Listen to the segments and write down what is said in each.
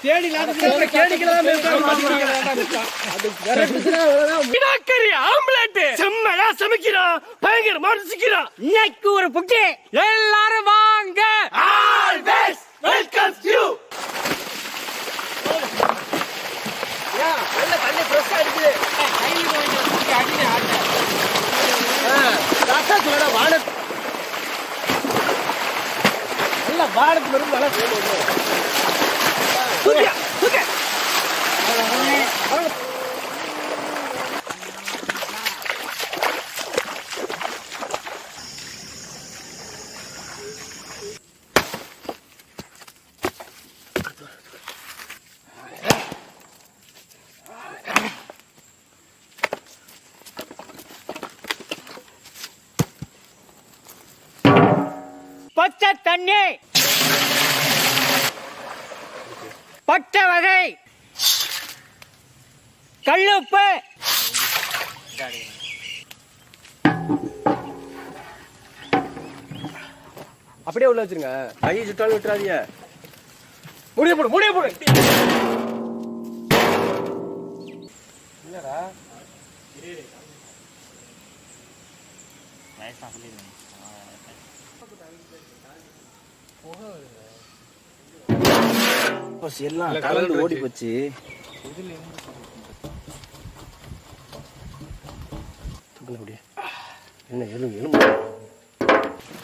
தேடி ஆம்லெட் செம்மடா சமைக்கிறான், பயங்கரமா ருசிக்கிறான். இன்னைக்கு ஒரு புட்டி, எல்லாரும் வாங்க. Always welcome you. நல்ல தண்ணி ஃப்ரெஷ்ஷா இருக்குது. வாடத்து வரும் நல்லா பச்சை தண்ணி, பட்டை வகை, கல்லுப்பு, அப்படியே உள்ள வச்சிருங்க. கையை சுட்டாலும் விட்டுறாதீங்க. முடிய போடு. என்னடா எல்லாம் கலந்து ஓடி போச்சு.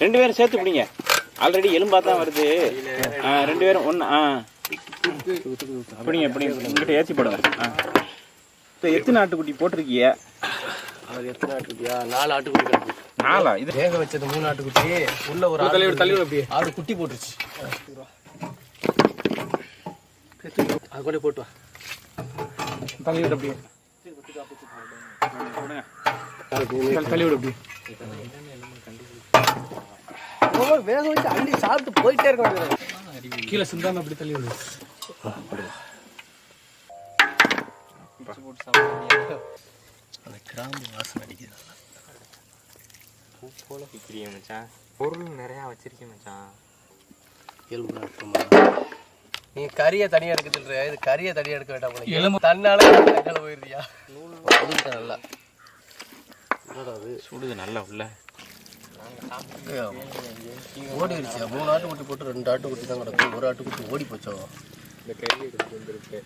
ரெண்டு பேரும் சேர்த்து பிடிங்க. ஆல்ரெடி எலும்பா தான் வருது. ரெண்டு பேரும் ஒண்ணு பிடிங்க. உங்ககிட்ட ஏற்றி போடுங்க. எத்தனை ஆட்டுக்குட்டி போட்டிருக்கீங்க? எத்தனை ஆட்டுக்குட்டியா? 4 ஆட்டுக்குட்டி. 4? இது வேக வச்சது 3 ஆட்டுக்குட்டி. உள்ள ஒரு தள்ளி அப்படியே 6 குட்டி போட்டுருச்சு. அது கொண்டு போட்டு வா. தள்ளி விடு அப்படியே. தள்ளி விடு அப்படியே. வேக வச்சு அள்ளி சாப்பிட்டு போயிட்டே இருக்க வேண்டியது. கீழே சிந்தாம அப்படி தள்ளி விடு. அந்த கிராம்பு வாசனை அடிக்குது. போல விற்கிறிய மச்சான். பொருள் நிறையா வச்சிருக்கேன் மச்சான். நீ கறியை தனியா எடுக்க சொல்ற, இது கறியை தனியா எடுக்க வேண்டாம். போல எலும்பு தன்னால கண்ணால போயிருதியா? நல்லா சுடுது நல்லா உள்ள ஓடிடுச்சு. 3 ஆட்டுக்குட்டி போட்டு 2 ஆட்டுக்குட்டி தான் கிடக்கும். 1 ஆட்டுக்குட்டி ஓடி போச்சோ. இந்த கறி எடுத்து வந்துருக்கு.